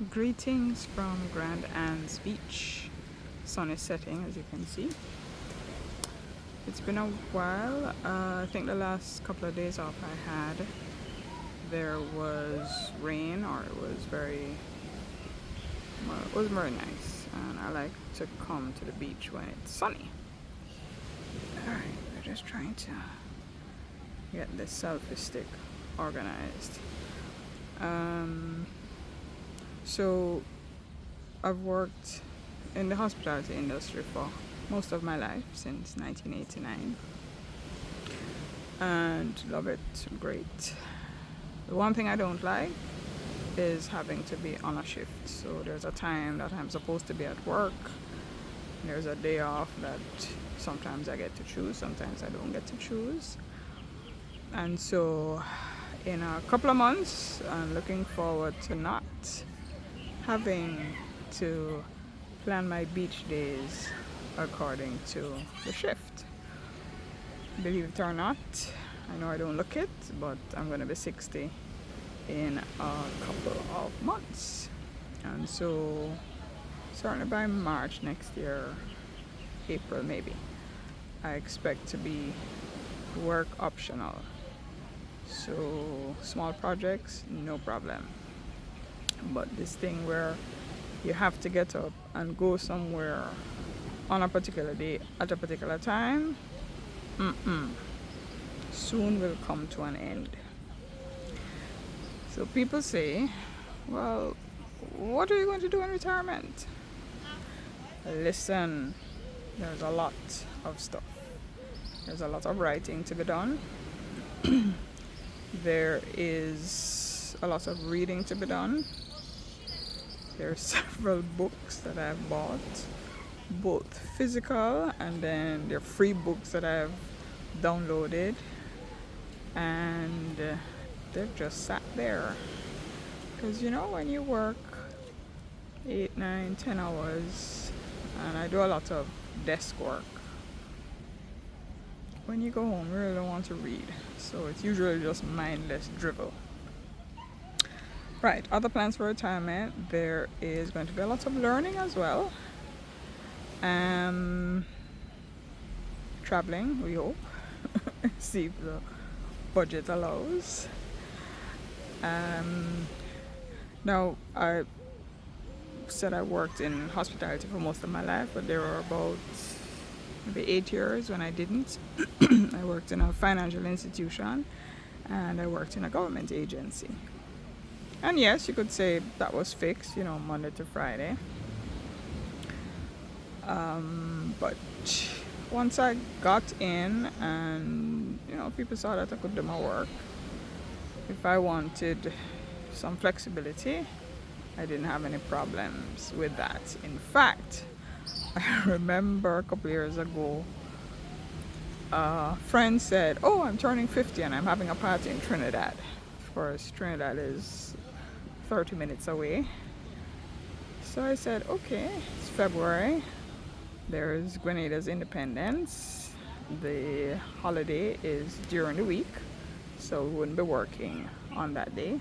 Greetings from Grand Anse Beach. Sun is setting, as you can see. It's been a while. I think the last couple of days off I had, there was rain, or it was very nice. And I like to come to the beach when it's sunny. Alright, we're just trying to get this selfie stick organized. So I've worked in the hospitality industry for most of my life, since 1989, and love it great. The one thing I don't like is having to be on a shift. So there's a time that I'm supposed to be at work, there's a day off that sometimes I get to choose, sometimes I don't get to choose. And so in a couple of months, I'm looking forward to not having to plan my beach days according to the shift. Believe it or not, I know I don't look it, but I'm going to be 60 in a couple of months. And so certainly by March next year, April maybe, I expect to be work optional. So small projects, no problem. But this thing where you have to get up and go somewhere on a particular day at a particular time, soon will come to an end. So people say, well, what are you going to do in retirement? Listen, there's a lot of stuff. There's a lot of writing to be done. There is a lot of reading to be done. There are several books that I've bought, both physical and then there are free books that I've downloaded, and they've just sat there. Because when you work 8, 9, 10 hours, and I do a lot of desk work, when you go home you really don't want to read, so it's usually just mindless drivel. Right, other plans for retirement, there is going to be a lot of learning as well. Traveling, we hope. See if the budget allows. Now, I said I worked in hospitality for most of my life, but there were about maybe 8 years when I didn't. I worked in a financial institution and I worked in a government agency. And yes, you could say that was fixed, Monday to Friday. But once I got in and, people saw that I could do my work, if I wanted some flexibility, I didn't have any problems with that. In fact, I remember a couple years ago, a friend said, oh, I'm turning 50 and I'm having a party in Trinidad. Of course, Trinidad is 30 minutes away. So I said, okay, it's February. There's Grenada's independence. The holiday is during the week, so we wouldn't be working on that day.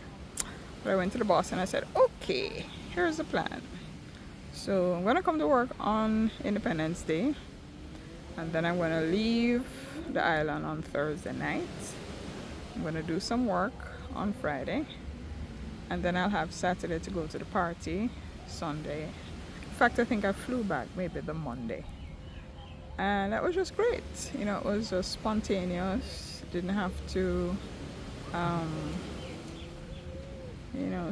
But I went to the boss and I said, okay, here's the plan. So I'm going to come to work on Independence Day, and then I'm going to leave the island on Thursday night. I'm going to do some work on Friday, and then I'll have Saturday to go to the party, Sunday. In fact, I think I flew back maybe the Monday. And that was just great. It was just spontaneous. Didn't have to,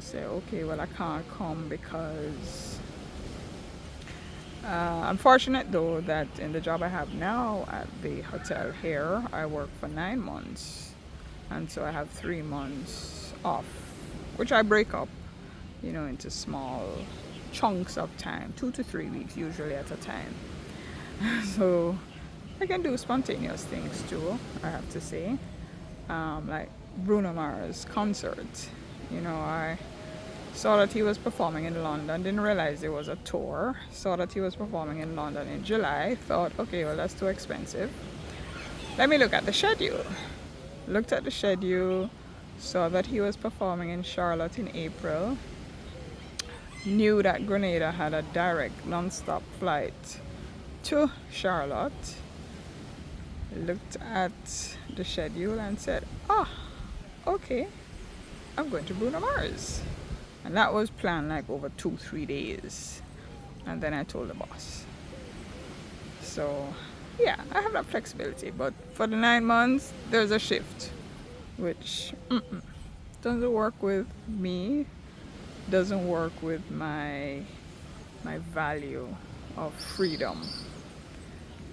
say, okay, well, I can't come because... I'm fortunate, though, that in the job I have now at the hotel here, I work for 9 months. And so I have 3 months off, which I break up, into small chunks of time, 2 to 3 weeks usually at a time. So I can do spontaneous things too, I have to say. Like Bruno Mars' concert. I saw that he was performing in London, didn't realize it was a tour. Saw that he was performing in London in July, thought, okay, well, that's too expensive. Let me look at the schedule. Looked at the schedule, saw that he was performing in Charlotte in April, knew that Grenada had a direct non-stop flight to Charlotte, looked at the schedule and said, okay, I'm going to Bruno Mars. And that was planned like over 2-3 days. And then I told the boss. So yeah, I have that flexibility, but for the 9 months there's a shift, which doesn't work with me, doesn't work with my value of freedom.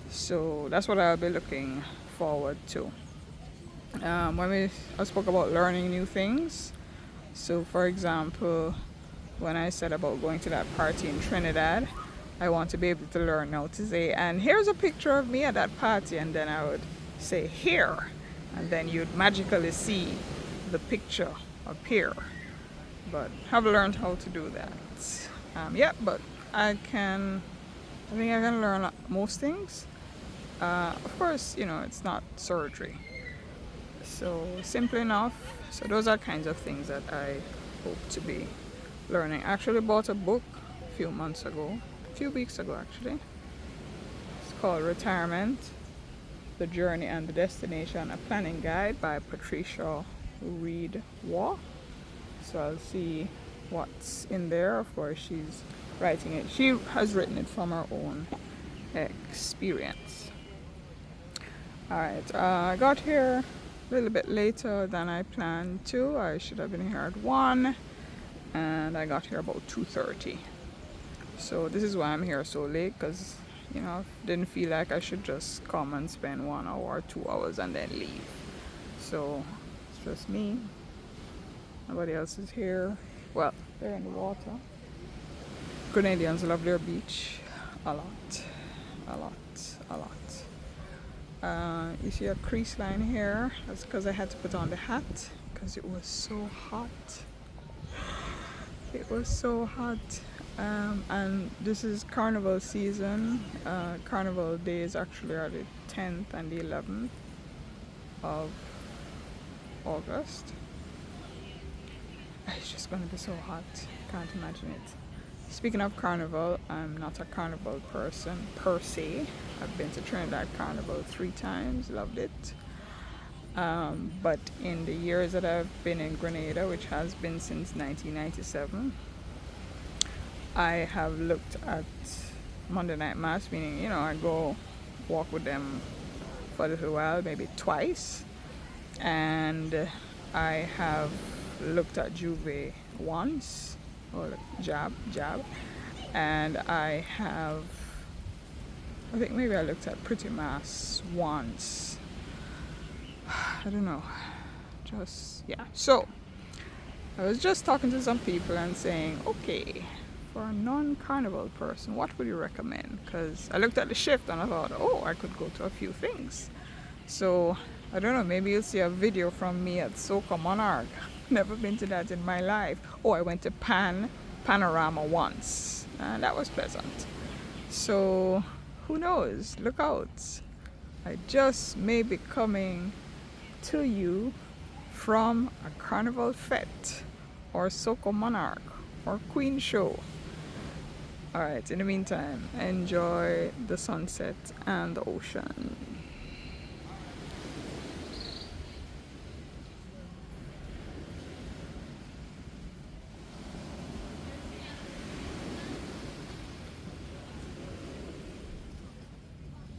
So that's what I'll be looking forward to. When I spoke about learning new things, so for example, when I said about going to that party in Trinidad, I want to be able to learn how to say, and here's a picture of me at that party, and then I would say here, and then you'd magically see the picture appear. But have learned how to do that. But I think I can learn most things. Of course, it's not surgery. So simple enough. So those are kinds of things that I hope to be learning. I actually bought a book a few weeks ago actually. It's called Retirement, The Journey and the Destination, a planning guide by Patricia Reed Waugh. So I'll see what's in there. Of course, she's writing it. She has written it from her own experience. Alright, I got here a little bit later than I planned to. I should have been here at 1, and I got here about 2:30. So this is why I'm here so late, because didn't feel like I should just come and spend 1 hour or 2 hours and then leave. So it's just me. Nobody else is here. Well, they're in the water. Grenadians love their beach a lot. You see a crease line here. That's because I had to put on the hat because it was so hot. And this is Carnival season. Carnival days actually are the 10th and the 11th of August. It's just going to be so hot. Can't imagine it. Speaking of Carnival, I'm not a Carnival person per se. I've been to Trinidad Carnival 3 times, loved it. But in the years that I've been in Grenada, which has been since 1997, I have looked at Monday Night Mass, meaning, I go walk with them for a little while, maybe twice. And I have looked at Juve once, or Jab, and I think maybe I looked at Pretty Mass once. I don't know. So I was just talking to some people and saying, okay, for a non-Carnival person, what would you recommend? Because I looked at the shift and I thought, I could go to a few things. So I don't know, maybe you'll see a video from me at Soca Monarch. Never been to that in my life. I went to Panorama once, and that was pleasant. So who knows? Look out. I just may be coming to you from a Carnival Fete or Soca Monarch or Queen Show. Alright, in the meantime, enjoy the sunset and the ocean.